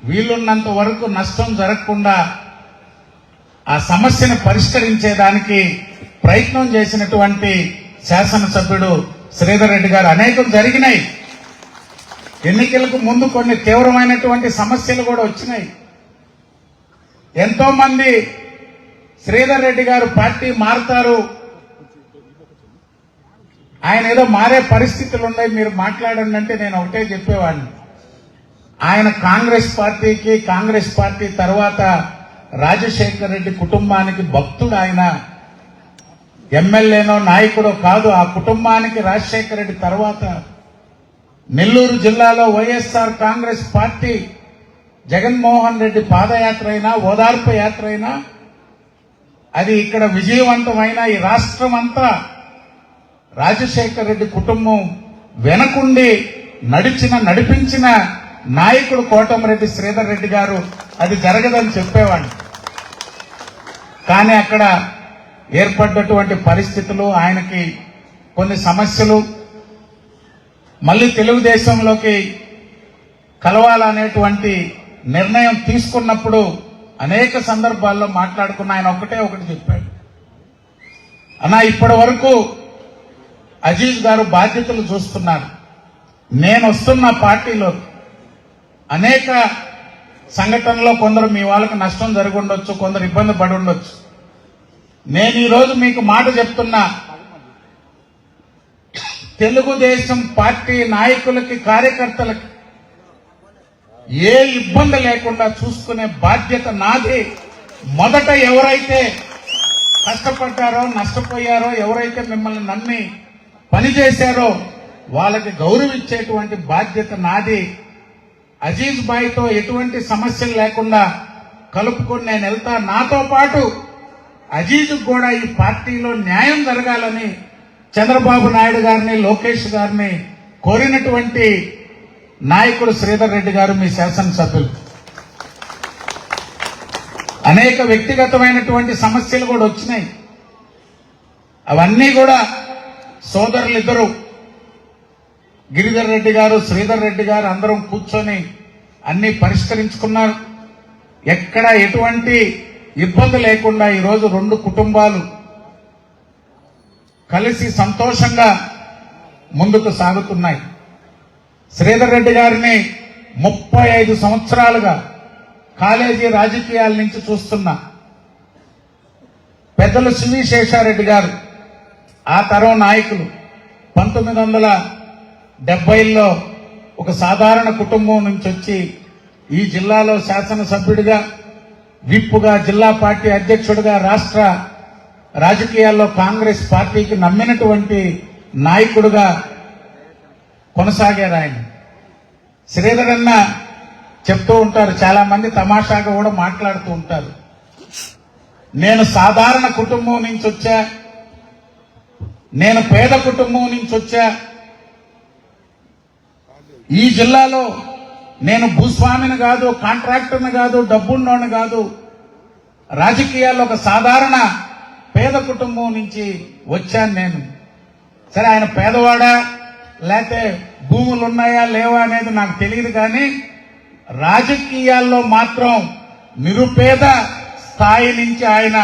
వీలున్నంత వరకు నష్టం జరగకుండా ఆ సమస్యను పరిష్కరించేదానికి ప్రయత్నం చేసినటువంటి శాసనసభ్యుడు శ్రీధర్ రెడ్డి గారు. అనేకం జరిగినాయి. ఎన్నికలకు ముందు కొన్ని తీవ్రమైనటువంటి సమస్యలు కూడా వచ్చినాయి. ఎంతో మంది శ్రీధర్ రెడ్డి గారు పార్టీ మారుతారు, ఆయన ఏదో మారే పరిస్థితులు ఉన్నాయి, మీరు మాట్లాడండి అంటే నేను ఒకటే చెప్పేవాడిని, ఆయన కాంగ్రెస్ పార్టీకి, కాంగ్రెస్ పార్టీ తర్వాత రాజశేఖర్ రెడ్డి కుటుంబానికి భక్తుడు. ఆయన ఎమ్మెల్యేనో నాయకుడో కాదు, ఆ కుటుంబానికి రాజశేఖర్ రెడ్డి తర్వాత నెల్లూరు జిల్లాలో వైఎస్ఆర్ కాంగ్రెస్ పార్టీ జగన్మోహన్ రెడ్డి పాదయాత్ర అయినా ఓదార్పు యాత్ర అయినా అది ఇక్కడ విజయవంతమైన ఈ రాష్ట్రం అంతా రాజశేఖర్ రెడ్డి కుటుంబం వెనకుండి నడిపించిన నాయకుడు కోటమిరెడ్డి శ్రీధర్ రెడ్డి గారు. అది జరగదని చెప్పేవాడిని. కానీ అక్కడ ఏర్పడ్డటువంటి పరిస్థితులు, ఆయనకి కొన్ని సమస్యలు, మళ్ళీ తెలుగుదేశంలోకి కలవాలనేటువంటి నిర్ణయం తీసుకున్నప్పుడు అనేక సందర్భాల్లో మాట్లాడుకున్న ఆయన ఒకటి చెప్పాడు, అన్నా ఇప్పటి వరకు అజీజ్ గారు బాధ్యతలు చూస్తున్నారు, నేను వస్తున్న పార్టీలో అనేక సంఘటనలో కొందరు మీ వాళ్ళకి నష్టం జరిగి ఉండొచ్చు, కొందరు ఇబ్బంది పడి ఉండొచ్చు. నేను ఈరోజు మీకు మాట చెప్తున్నా, తెలుగుదేశం పార్టీ నాయకులకి, కార్యకర్తలకి ఏ ఇబ్బంది లేకుండా చూసుకునే బాధ్యత నాది. మొదట ఎవరైతే కష్టపడ్డారో, నష్టపోయారో, ఎవరైతే మిమ్మల్ని నమ్మి పనిచేశారో వాళ్ళకి గౌరవించేటువంటి బాధ్యత నాది. అజీజ్ భాయ్తో ఎటువంటి సమస్యలు లేకుండా కలుపుకొని నేను వెళ్తా. నాతో పాటు అజీజ్కు కూడా ఈ పార్టీలో న్యాయం జరగాలని చంద్రబాబు నాయుడు గారిని, లోకేష్ గారిని కోరినటువంటి నాయకుడు శ్రీధర్ రెడ్డి గారు, మీ శాసనసభ్యులు. అనేక వ్యక్తిగతమైనటువంటి సమస్యలు కూడా వచ్చినాయి. అవన్నీ కూడా సోదరులిద్దరూ గిరిధర్ రెడ్డి గారు, శ్రీధర్ రెడ్డి గారు అందరం కూర్చొని అన్ని పరిష్కరించుకున్నారు. ఎక్కడ ఎటువంటి ఇబ్బంది లేకుండా ఈరోజు రెండు కుటుంబాలు కలిసి సంతోషంగా ముందుకు సాగుతున్నాయి. శ్రీధర్ రెడ్డి గారిని 35 సంవత్సరాలుగా కాలేజీ రాజకీయాల నుంచి చూస్తున్నా. పెద్దలు సివి శేషారెడ్డి గారు ఆ తరం నాయకులు 1970లో ఒక సాధారణ కుటుంబం నుంచి వచ్చి ఈ జిల్లాలో శాసనసభ్యుడిగా, విప్పుగా, జిల్లా పార్టీ అధ్యక్షుడిగా, రాష్ట్ర రాజకీయాల్లో కాంగ్రెస్ పార్టీకి నమ్మినటువంటి నాయకుడుగా కొనసాగారు ఆయన. శ్రీధర్ అన్న చెప్తూ ఉంటారు, చాలా మంది తమాషాగా కూడా మాట్లాడుతూ ఉంటారు, నేను సాధారణ కుటుంబం నుంచి వచ్చా, నేను పేద కుటుంబం నుంచి వచ్చా, ఈ జిల్లాలో నేను భూస్వామిని కాదు, కాంట్రాక్టర్ని కాదు, డబ్బున్నోని కాదు, రాజకీయాల్లో ఒక సాధారణ పేద కుటుంబం నుంచి వచ్చాను నేను. సరే ఆయన పేదవాడా లేకపోతే భూములు ఉన్నాయా లేవా అనేది నాకు తెలియదు, కానీ రాజకీయాల్లో మాత్రం నిరుపేద స్థాయి నుంచి ఆయన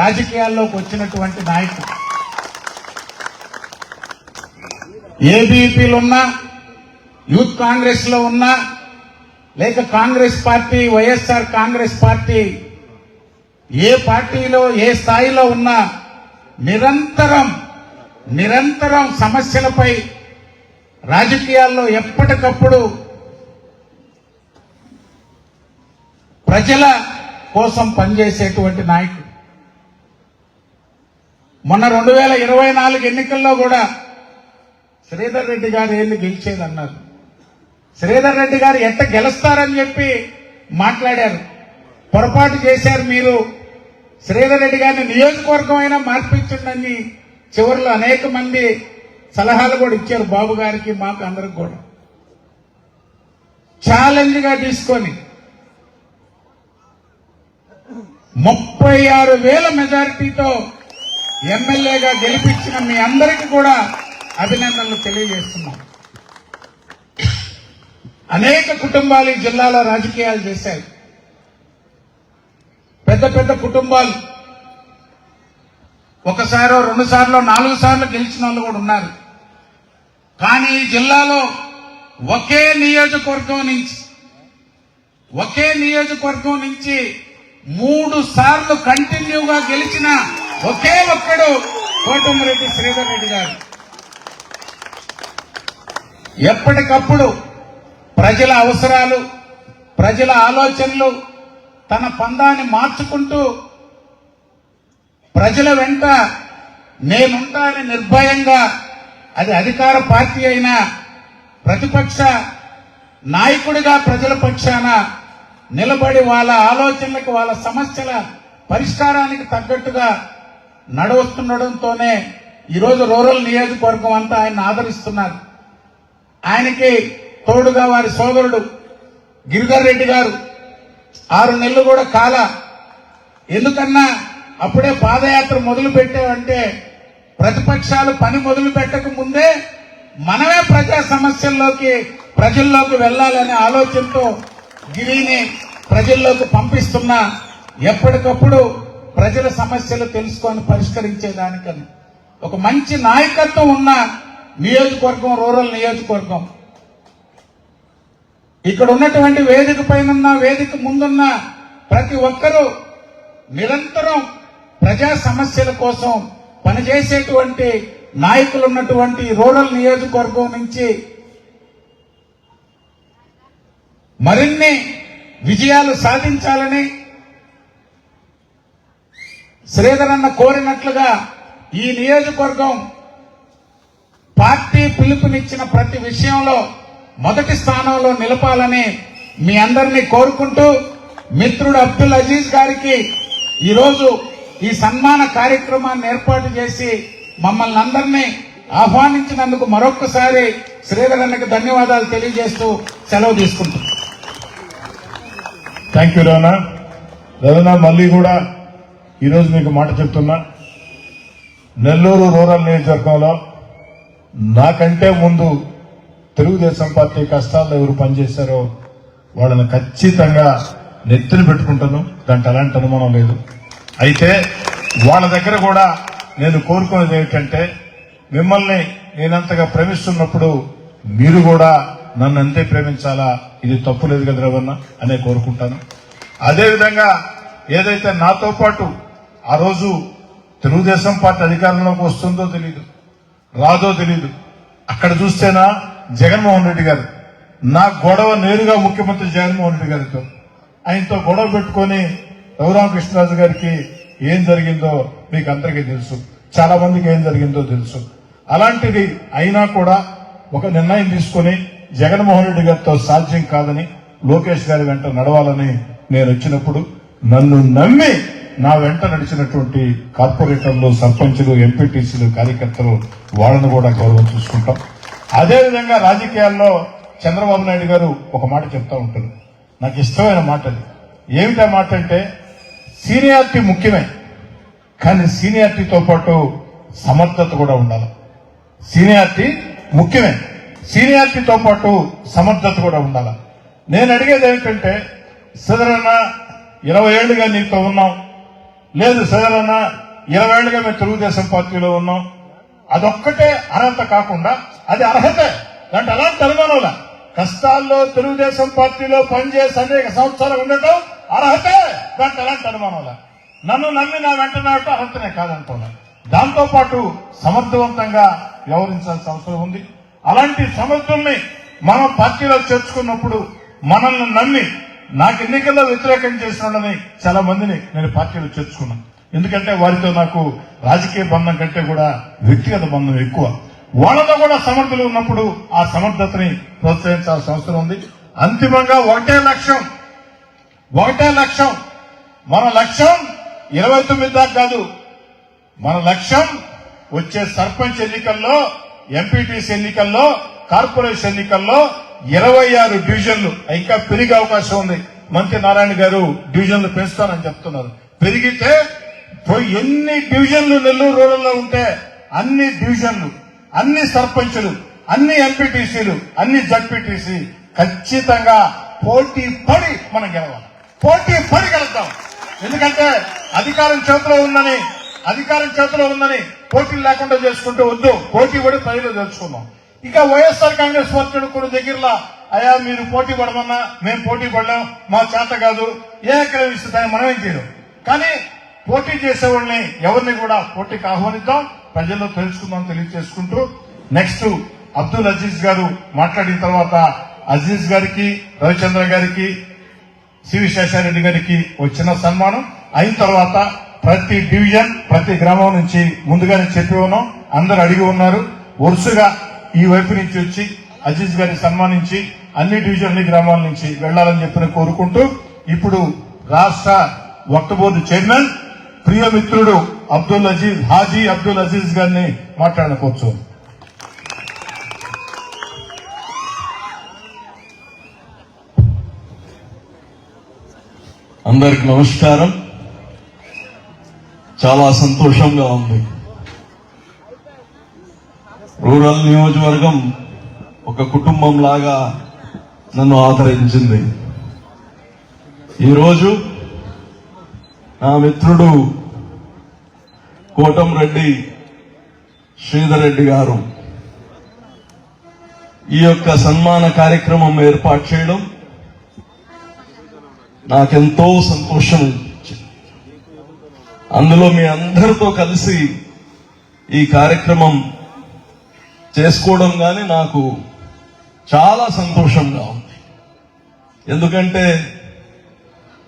రాజకీయాల్లోకి వచ్చినటువంటి నాయకుడు. ఏబీపీలున్నా, యూత్ కాంగ్రెస్ లో ఉన్నా, లేక కాంగ్రెస్ పార్టీ, వైఎస్ఆర్ కాంగ్రెస్ పార్టీ ఏ పార్టీలో ఏ స్థాయిలో ఉన్నా నిరంతరం సమస్యలపై రాజకీయాల్లో ఎప్పటికప్పుడు ప్రజల కోసం పనిచేసేటువంటి నాయకుడు. మొన్న 2024 ఎన్నికల్లో కూడా శ్రీధర్ రెడ్డి గారు ఏంది గెలిచేదన్నారు. శ్రీధర్ రెడ్డి గారు ఎట్ట గెలుస్తారని చెప్పి మాట్లాడారు. పొరపాటు చేశారు మీరు. శ్రీధర్ రెడ్డి గారిని నియోజకవర్గం అయినా మార్పించండి చివరిలో అనేక మంది సలహాలు కూడా ఇచ్చారు బాబు గారికి, మాకు అందరికి కూడా. ఛాలెంజ్ గా తీసుకొని 36,000 మెజారిటీతో ఎమ్మెల్యేగా గెలిపించిన మీ అందరికీ కూడా అభినందనలు తెలియజేస్తున్నాం. అనేక కుటుంబాలు ఈ జిల్లాలో రాజకీయాలు చేశాయి. పెద్ద పెద్ద కుటుంబాలు ఒకసారో 2 సార్లు 4 సార్లు గెలిచిన వాళ్ళు కూడా ఉన్నారు. కానీ ఈ జిల్లాలో ఒకే నియోజకవర్గం నుంచి 3 సార్లు కంటిన్యూగా గెలిచిన ఒకే ఒక్కడు కోటమిరెడ్డి శ్రీధర్ రెడ్డి గారు. ఎప్పటికప్పుడు ప్రజల అవసరాలు, ప్రజల ఆలోచనలు తన పందాన్ని మార్చుకుంటూ ప్రజల వెంట నేనుంటానని నిర్భయంగా, అది అధికార పార్టీ అయినా ప్రతిపక్ష నాయకుడిగా ప్రజల పక్షాన నిలబడి వాళ్ళ ఆలోచనలకు, వాళ్ళ సమస్యల పరిష్కారానికి తగ్గట్టుగా నడుస్తుండడంతోనే ఈరోజు రూరల్ నియోజకవర్గం అంతా ఆయన ఆదరిస్తున్నారు. ఆయనకి తోడుగా వారి సోదరుడు గిరిధర్ రెడ్డి గారు 6 నెలలు కూడా కాల. ఎందుకన్నా అప్పుడే పాదయాత్ర మొదలు పెట్టామంటే ప్రతిపక్షాలు పని మొదలు పెట్టక ముందే మనమే ప్రజా సమస్యల్లోకి, ప్రజల్లోకి వెళ్లాలనే ఆలోచనతో గిరిని ప్రజల్లోకి పంపిస్తున్నా, ఎప్పటికప్పుడు ప్రజల సమస్యలు తెలుసుకొని పరిష్కరించేదానికని ఒక మంచి నాయకత్వం ఉన్న నియోజకవర్గం రూరల్ నియోజకవర్గం. ఇక్కడ ఉన్నటువంటి వేదిక పైన, వేదిక ముందున్న ప్రతి ఒక్కరూ నిరంతరం ప్రజా సమస్యల కోసం పనిచేసేటువంటి నాయకులు ఉన్నటువంటి రూరల్ నియోజకవర్గం నుంచి మరిన్ని విజయాలు సాధించాలని శ్రీధర్ అన్న కోరినట్లుగా ఈ నియోజకవర్గం పార్టీ పిలుపునిచ్చిన ప్రతి విషయంలో మొదటి స్థానంలో నిలపాలని మీ అందరినీ కోరుకుంటూ, మిత్రుడు అబ్దుల్ అజీజ్ గారికి ఈరోజు ఈ సన్మాన కార్యక్రమాన్ని ఏర్పాటు చేసి మమ్మల్ని అందరినీ ఆహ్వానించినందుకు మరొక్కసారి శ్రీధర్ అన్నకి ధన్యవాదాలు తెలియజేస్తూ సెలవు తీసుకుంటున్నాం. థ్యాంక్ యూ రవణ. మళ్ళీ కూడా ఈరోజు మీకు మాట చెప్తున్నా, నెల్లూరు రూరల్ నియోజకవర్గంలో నాకంటే ముందు తెలుగుదేశం పార్టీ కష్టాల్లో ఎవరు పనిచేశారో వాళ్ళని ఖచ్చితంగా నెత్తిన పెట్టుకుంటాను, దాంట్లో అలాంటి అనుమానం లేదు. అయితే వాళ్ళ దగ్గర కూడా నేను కోరుకునేది ఏమిటంటే, మిమ్మల్ని నేనంతగా ప్రేమిస్తున్నప్పుడు మీరు కూడా నన్ను అంతే ప్రేమించాలా, ఇది తప్పు లేదు కదా రవణ అనే కోరుకుంటాను. అదేవిధంగా ఏదైతే నాతో పాటు ఆ రోజు తెలుగుదేశం పార్టీ అధికారంలోకి వస్తుందో తెలీదు, రాదో తెలీదు, అక్కడ చూస్తేనా జగన్మోహన్ రెడ్డి గారు, నా గొడవ నేరుగా ముఖ్యమంత్రి జగన్మోహన్ రెడ్డి గారితో, ఆయనతో గొడవ పెట్టుకుని రఘురామకృష్ణరాజు గారికి ఏం జరిగిందో మీకు అందరికీ తెలుసు, చాలా మందికి ఏం జరిగిందో తెలుసు. అలాంటిది అయినా కూడా ఒక నిర్ణయం తీసుకుని జగన్మోహన్ రెడ్డి గారితో సాధ్యం కాదని లోకేష్ గారి వెంట నడవాలని నేను వచ్చినప్పుడు నన్ను నమ్మి నా వెంట నడిచినటువంటి కార్పొరేటర్లు, సర్పంచులు, ఎంపీటీసీలు, కార్యకర్తలు, వాళ్ళను కూడా గౌరవం చూసుకుంటాం. అదేవిధంగా రాజకీయాల్లో చంద్రబాబు నాయుడు గారు ఒక మాట చెప్తా ఉంటారు, నాకు ఇష్టమైన మాట అది. ఏమిటా మాట అంటే, సీనియారిటీ ముఖ్యమే, కానీ సీనియారిటీతో పాటు సమర్థత కూడా ఉండాలి. సీనియారిటీ ముఖ్యమే, సీనియారిటీతో పాటు సమర్థత కూడా ఉండాలి. నేను అడిగేది ఏమిటంటే, సదరన్న 20 ఏళ్లుగా నీతో ఉన్నాం, లేదు సదరన్న 20 ఏళ్లుగా మేము తెలుగుదేశం పార్టీలో ఉన్నాం, అదొక్కటే అర్హత కాకుండా అది అర్హతే, దాంట్లో అలాంటి అనుమానంలా. కష్టాల్లో తెలుగుదేశం పార్టీలో పనిచేసి అనేక సంవత్సరాలు ఉండటం అర్హతే, దాంట్లో అలాంటి అనుమానంలా. నన్ను నమ్మి నా వెంట నాటం అర్హతనే కాదంటున్నా. దాంతో పాటు సమర్థవంతంగా వ్యవహరించాల్సిన అవసరం ఉంది. అలాంటి సమర్థుల్ని మనం పార్టీలో చేర్చుకున్నప్పుడు మనల్ని నమ్మి నాకు ఎన్నికల్లో వ్యతిరేకం చేసిన చాలా మందిని నేను పార్టీలో చేర్చుకున్నాను. ఎందుకంటే వారితో నాకు రాజకీయ బంధం కంటే కూడా వ్యక్తిగత బంధం ఎక్కువ. వాళ్ళతో కూడా సమర్థులు ఉన్నప్పుడు ఆ సమర్థతని ప్రోత్సహించాల్సిన అవసరం ఉంది. అంతిమంగా ఒకటే లక్ష్యం, మన లక్ష్యం 29 దాకా కాదు, మన లక్ష్యం వచ్చే సర్పంచ్ ఎన్నికల్లో, ఎంపీటీసీ ఎన్నికల్లో, కార్పొరేషన్ ఎన్నికల్లో 26 డివిజన్లు. ఇంకా పెరిగే అవకాశం ఉంది. మంత్రి నారాయణ గారు డివిజన్లు పెంచుతానని చెప్తున్నారు. పెరిగితే ఎన్ని డివిజన్లు నెల్లూరు రూరల్లో ఉంటే అన్ని డివిజన్లు, అన్ని సర్పంచులు, అన్ని ఎంపీటీసీలు, అన్ని జడ్పీటీసీ ఖచ్చితంగా పోటీ పడి మనం గెలవాలి. పోటీ పడి గెలుద్దాం. ఎందుకంటే అధికారం చేతిలో ఉందని పోటీలు లేకుండా చేసుకుంటూ వద్దు. పోటీ పడి ప్రజలు తెలుసుకుందాం. ఇక వైఎస్ఆర్ కాంగ్రెస్ పార్టీ కొన్ని దగ్గరలో అయ్యా మీరు పోటీ పడమన్నా మేము పోటీ పడలేం, మా చేత కాదు, ఏ ఎకరం ఇస్తే మనం ఏం చేయలేం. కానీ పోటీ చేసేవాళ్ళని ఎవరిని కూడా పోటీకి ఆహ్వానిద్దాం, ప్రజల్లో తెలుసుకుందాం తెలియజేసుకుంటూ నెక్స్ట్ అబ్దుల్ అజీజ్ గారు మాట్లాడిన తర్వాత అజీజ్ గారికి, రవిచంద్ర గారికి, సివి శేషారెడ్డి గారికి వచ్చిన సన్మానం అయిన తర్వాత ప్రతి డివిజన్, ప్రతి గ్రామం నుంచి ముందుగానే చెప్పి ఉన్నాం. అందరు అడిగి ఉన్నారు. వరుసగా ఈ వైపు నుంచి వచ్చి అజీజ్ గారిని సన్మానించి అన్ని డివిజన్, గ్రామాల నుంచి వెళ్లాలని చెప్పిన కోరుకుంటూ ఇప్పుడు రాష్ట్ర వక్ఫ్ బోర్డు చైర్మన్ ప్రియమిత్రుడు హాజీ అబ్దుల్ అజీజ్ గారిని మాట్లాడుకోవచ్చు. అందరికి నమస్కారం. చాలా సంతోషంగా ఉంది. రూరల్ నియోజకవర్గం ఒక కుటుంబం లాగా నన్ను ఆదరించింది. ఈరోజు నా మిత్రుడు కోటంరెడ్డి శ్రీధర్ రెడ్డి గారు ఈ యొక్క సన్మాన కార్యక్రమం ఏర్పాటు చేయడం నాకెంతో సంతోషం ఇచ్చింది. అందులో మీ అందరితో కలిసి ఈ కార్యక్రమం చేసుకోవడం కానీ నాకు చాలా సంతోషంగా ఉంది. ఎందుకంటే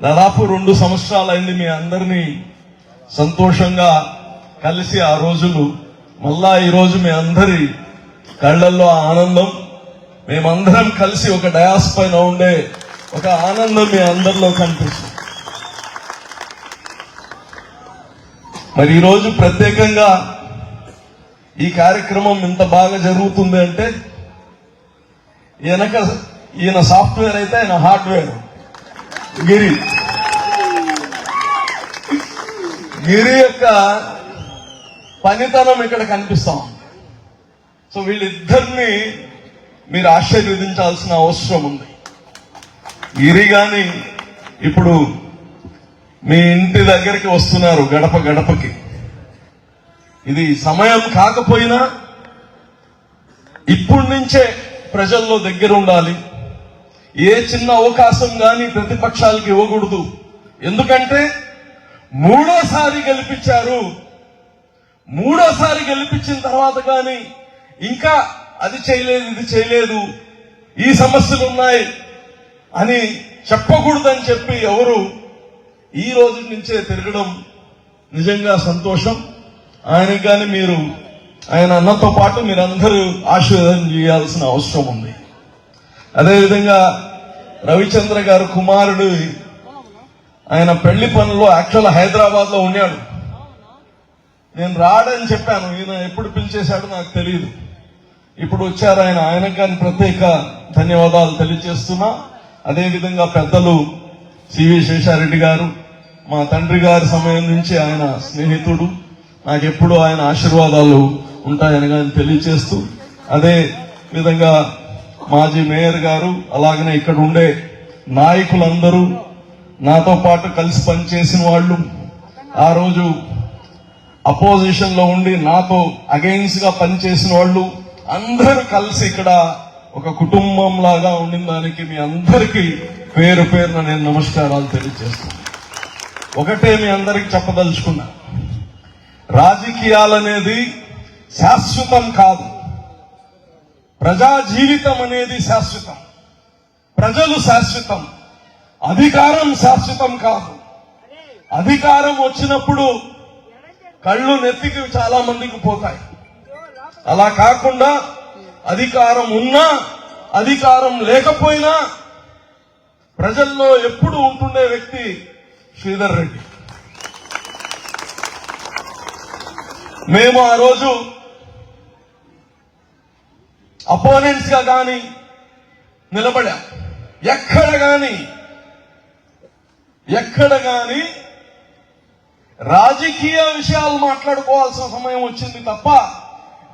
దాదాపు 2 సంవత్సరాలైంది మీ అందరినీ సంతోషంగా కలిసి ఆ రోజులు. మళ్ళా ఈరోజు మీ అందరి కళ్ళల్లో ఆనందం, మేమందరం కలిసి ఒక డయాస్ పైన ఉండే ఒక ఆనందం మీ అందరిలో కనిపిస్తుంది. మరి ఈరోజు ప్రత్యేకంగా ఈ కార్యక్రమం ఇంత బాగా జరుగుతుంది అంటే ఈయన సాఫ్ట్వేర్ అయితే ఆయన హార్డ్వేర్. గిరి యొక్క పనితనం ఇక్కడ కనిపిస్తాం. సో వీళ్ళిద్దరిని మీరు ఆశీర్వదించాల్సిన అవసరం ఉంది. గిరి గాని ఇప్పుడు మీ ఇంటి దగ్గరికి వస్తున్నారు, గడప గడపకి. ఇది సమయం కాకపోయినా ఇప్పటి నుంచే ప్రజల్లో దగ్గర ఉండాలి. ఏ చిన్న అవకాశం గాని ప్రతిపక్షాలకు ఇవ్వకూడదు. ఎందుకంటే మూడోసారి గెలిపించారు. మూడోసారి గెలిపించిన తర్వాత కానీ ఇంకా అది చేయలేదు, ఇది చేయలేదు, ఈ సమస్యలు ఉన్నాయి అని చెప్పకూడదని చెప్పి ఎవరు ఈ రోజు నుంచే తిరగడం నిజంగా సంతోషం. ఆయనకి కానీ మీరు ఆయన అన్నతో పాటు మీరందరూ ఆశీర్వాదం చేయాల్సిన అవసరం ఉంది. అదేవిధంగా రవిచంద్ర గారు కుమారుడు ఆయన పెళ్లి పనుల్లో యాక్చువల్ హైదరాబాద్ లో ఉన్నాడు. నేను రాడని చెప్పాను, ఈయన ఎప్పుడు పిలిచేశాడో నాకు తెలియదు. ఇప్పుడు వచ్చారు ఆయన. ఆయనకు కానీ ప్రత్యేక ధన్యవాదాలు తెలియజేస్తున్నా. అదేవిధంగా పెద్దలు సివి శేషారెడ్డి గారు, మా తండ్రి గారి సమయం నుంచి ఆయన స్నేహితుడు, నాకెప్పుడు ఆయన ఆశీర్వాదాలు ఉంటాయని కానీ తెలియజేస్తూ, అదే విధంగా మాజీ మేయర్ గారు, అలాగనే ఇక్కడ ఉండే నాయకులందరూ, నాతో పాటు కలిసి పనిచేసిన వాళ్ళు, ఆ రోజు అపోజిషన్ లో ఉండి నాతో అగెయిన్స్ గా పనిచేసిన వాళ్ళు అందరూ కలిసి ఇక్కడ ఒక కుటుంబం లాగా ఉండిన దానికి మీ అందరికీ పేరు పేరున నేను నమస్కారాలు తెలియజేస్తాను. ఒకటే మీ అందరికి చెప్పదలుచుకున్నా, రాజకీయాలనేది శాశ్వతం కాదు. ప్రజా జీవితం అనేది శాశ్వతం, ప్రజలు శాశ్వతం, అధికారం శాశ్వతం కాదు. అధికారం వచ్చినప్పుడు కళ్ళు నెత్తికి చాలా మందికి పోతాయి. అలా కాకుండా అధికారం ఉన్నా అధికారం లేకపోయినా ప్రజల్లో ఎప్పుడు ఉంటుండే వ్యక్తి శ్రీధర్ రెడ్డి. మేము ఆ రోజు అపోనెంట్స్ గా కానీ నిలబడాం. ఎక్కడ గాని రాజకీయ విషయాలు మాట్లాడుకోవాల్సిన సమయం వచ్చింది తప్ప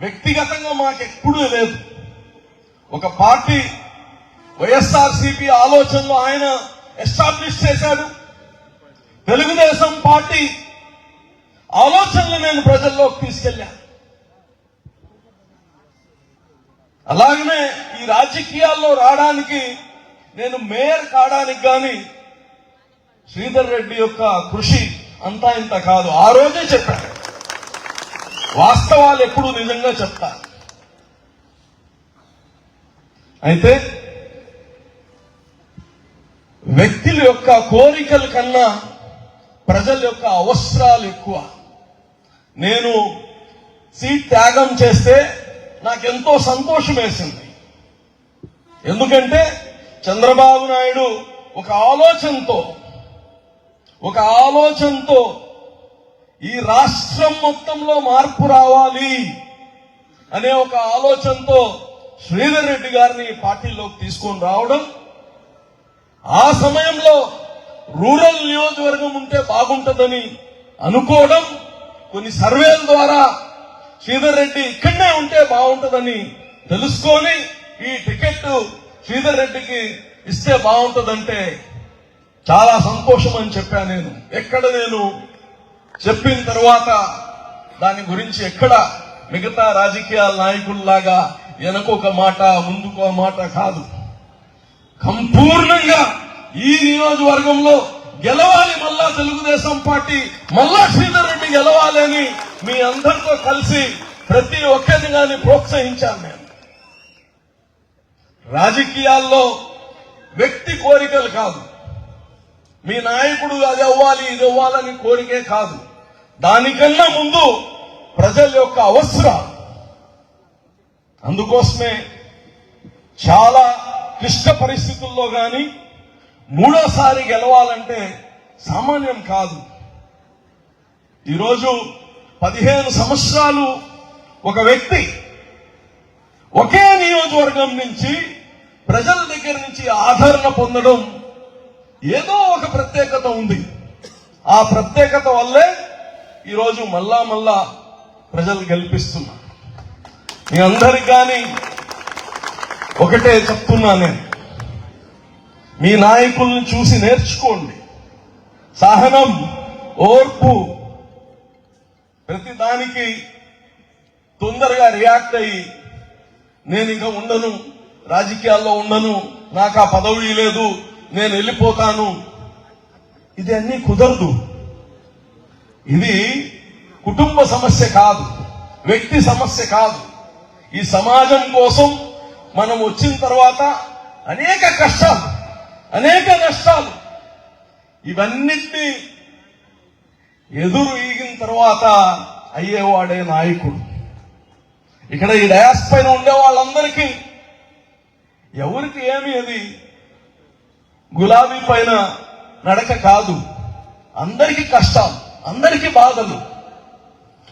వ్యక్తిగతంగా మాకెప్పుడూ లేదు. ఒక పార్టీ వైఎస్ఆర్సీపీ ఆలోచనలు ఆయన ఎస్టాబ్లిష్ చేశాడు. తెలుగుదేశం పార్టీ ఆలోచనలు నేను ప్రజల్లోకి తీసుకెళ్లాను. అలాగనే ఈ రాజకీయాల్లో రావడానికి, నేను మేయర్ కావడానికి గాని శ్రీధర్ రెడ్డి యొక్క కృషి అంతా ఇంత కాదు. ఆ రోజే చెప్పాను, వాస్తవాలు ఎప్పుడు నిజంగా చెప్తా. అయితే వ్యక్తుల యొక్క కోరికల కన్నా ప్రజల యొక్క అవసరాలు ఎక్కువ. నేను సీట్ త్యాగం చేస్తే నాకెంతో సంతోషం వేసింది. ఎందుకంటే చంద్రబాబు నాయుడు ఒక ఆలోచనతో ఈ రాష్ట్రం మొత్తంలో మార్పు రావాలి అనే ఒక ఆలోచనతో శ్రీధర్ రెడ్డి గారిని పార్టీలోకి తీసుకొని రావడం, ఆ సమయంలో రూరల్ నియోజకవర్గం ఉంటే బాగుంటుందని అనుకోవడం, కొన్ని సర్వేల ద్వారా శ్రీధర్ రెడ్డి ఇక్కడనే ఉంటే బాగుంటుందని తెలుసుకొని ఈ టికెట్ శ్రీధర్ రెడ్డికి ఇస్తే బాగుంటుందంటే చాలా సంతోషం అని చెప్పాను. నేను చెప్పిన తర్వాత దాని గురించి ఎక్కడ మిగతా రాజకీయ నాయకుల్లాగా వెనకొక మాట ముందుకో మాట కాదు, సంపూర్ణంగా ఈ నియోజకవర్గంలో గెలవాలి, మళ్ళా తెలుగుదేశం పార్టీ, మళ్ళా శ్రీధర్ రెడ్డి గెలవాలి అని మీ అందరితో కలిసి ప్రతి ఒక్కరిని గాని ప్రోత్సహించాను. నేను రాజకీయాల్లో వ్యక్తి కోరికలు కాదు, మీ నాయకుడు అది అవ్వాలి ఇది అవ్వాలని కోరికే కాదు, దానికన్నా ముందు ప్రజల యొక్క అవసరం. అందుకోసమే చాలా క్లిష్ట పరిస్థితుల్లో గాని మూడోసారి గెలవాలంటే సామాన్యం కాదు. ఈరోజు 15 సంవత్సరాలు ఒక వ్యక్తి ఒకే నియోజకవర్గం నుంచి ప్రజల దగ్గర నుంచి ఆదరణ పొందడం ఏదో ఒక ప్రత్యేకత ఉంది. ఆ ప్రత్యేకత వల్లే ఈరోజు మళ్ళా ప్రజలు గెలిపిస్తున్నారు. మీ అందరికి కానీ ఒకటే చెప్తున్నా, నేను మీ నాయకులను చూసి నేర్చుకోండి. సహనం, ఓర్పు, ప్రతి దానికి తొందరగా రియాక్ట్ అయ్యి నేను ఇంకా ఉండను, రాజకీయాల్లో ఉండను, నాకు ఆ పదవి లేదు, నేను వెళ్ళిపోతాను, ఇది అన్నీ కుదరదు. ఇది కుటుంబ సమస్య కాదు, వ్యక్తి సమస్య కాదు. ఈ సమాజం కోసం మనం వచ్చిన తర్వాత అనేక కష్టాలు, అనేక నష్టాలు, ఇవన్నిటినీ ఎదురు ఈగిన తర్వాత అయ్యేవాడే నాయకుడు. ఇక్కడ ఈ డయాస్ పైన ఉండే వాళ్ళందరికీ ఎవరికి ఏమి అది గులాబీ పైన నడక కాదు, అందరికీ కష్టాలు, అందరికీ బాధలు.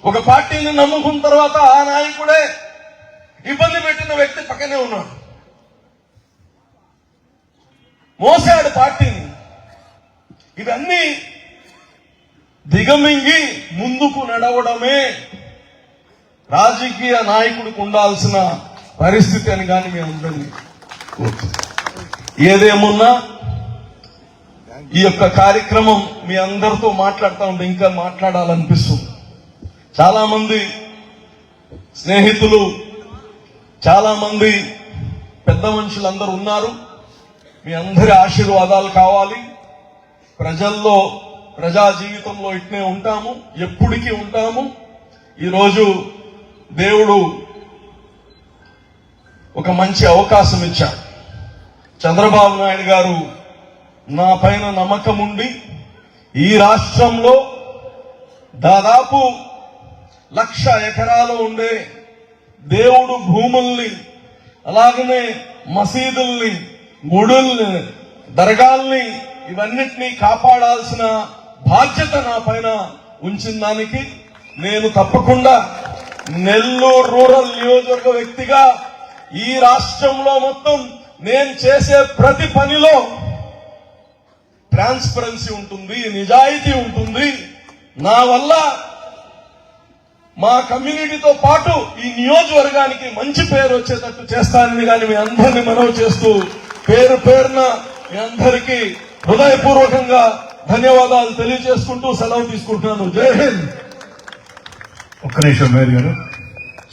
ఒక పార్టీని నమ్ముకున్న తర్వాత ఆ నాయకుడే ఇబ్బంది పెట్టిన వ్యక్తి పక్కనే ఉన్నాడు, మోసాడు పార్టీని. ఇవన్నీ దిగమింగి ముందుకు నడవడమే రాజకీయ నాయకుడికి ఉండాల్సిన పరిస్థితి అని కానీ మీ అందరినీ ఏదేమున్నా ఈ యొక్క కార్యక్రమం మీ అందరితో మాట్లాడుతూ ఉంటే ఇంకా మాట్లాడాలనిపిస్తుంది. చాలా మంది స్నేహితులు, చాలా మంది పెద్ద మనుషులందరూ ఉన్నారు. మీ అందరి ఆశీర్వాదాలు కావాలి. ప్రజల్లో, ప్రజా జీవితంలో ఇట్నే ఉంటాము, ఎప్పటికీ ఉంటాము. ఈరోజు దేవుడు ఒక మంచి అవకాశం ఇచ్చాడు. చంద్రబాబు నాయుడు గారు నా పైన నమ్మకం ఉండి ఈ రాష్ట్రంలో దాదాపు 1,00,000 ఎకరాలు ఉండే దేవుడు భూముల్ని, అలాగనే మసీదుల్ని, గుడుల్ని, దర్గాల్ని, ఇవన్నిటినీ కాపాడాల్సిన బాధ్యత నా పైన ఉంచిన దానికి నేను తప్పకుండా నెల్లూరు రూరల్ నియోజకవర్గ వ్యక్తిగా ఈ రాష్ట్రంలో మొత్తం నేను చేసే ప్రతి పనిలో ట్రాన్స్పరెన్సీ ఉంటుంది, నిజాయితీ ఉంటుంది. నా వల్ల మా కమ్యూనిటీతో పాటు ఈ నియోజకవర్గానికి మంచి పేరు వచ్చేటట్టు చేస్తానని కానీ మీ అందరినీ మనవి చేస్తూ పేరు పేరున మీ అందరికీ హృదయపూర్వకంగా ధన్యవాదాలు తెలియజేసుకుంటూ సెలవు తీసుకుంటున్నాను. జై హింద్. ఒక్క నిమిషం మేయర్ గారు,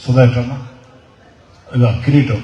సుధాకర్ ఇదో కిరీటం.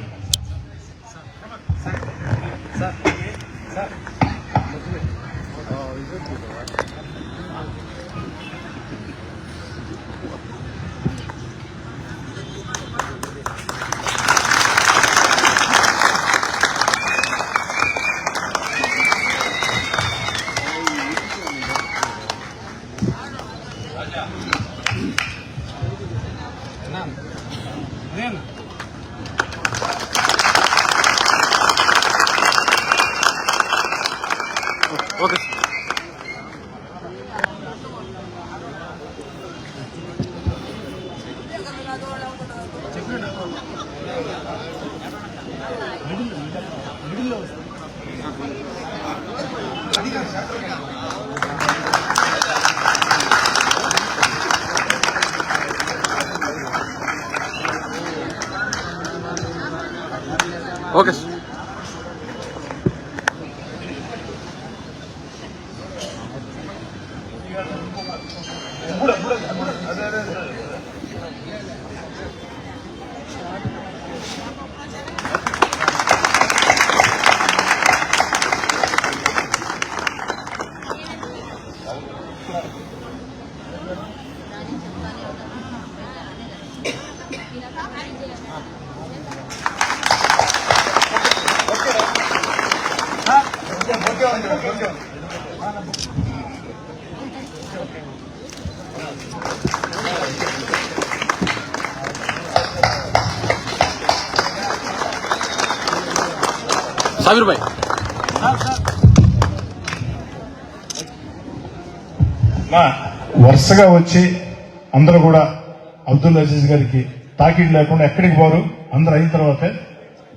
Okay sir. సాబీర్ భాయ్, వరుసగా వచ్చి అందరూ కూడా అబ్దుల్ అజీజ్ గారికి తాకిడి లేకుండా ఎక్కడికి పోరు. అందరూ అయిన తర్వాతే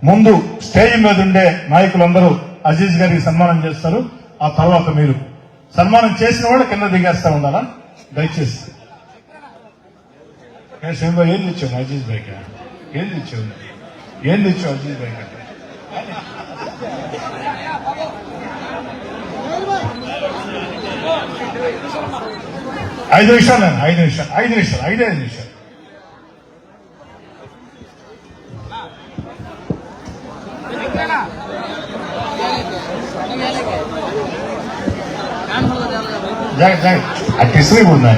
ముందు స్టేజ్ మీద ఉండే నాయకులందరూ అజీజ్ గారికి సన్మానం చేస్తారు. ఆ తర్వాత మీరు సన్మానం చేసిన వాళ్ళు కింద దిగేస్తా ఉండాలా దయచేసి. శివబాయ్ ఏం తెచ్చావు అజీజ్ భాయ్కి? ఏం తెచ్చావు అజీజ్ భాయ్ కంటే? ఐదు నిమిషాలు జాగ్రత్త. ఆ కిస్రీ కూడా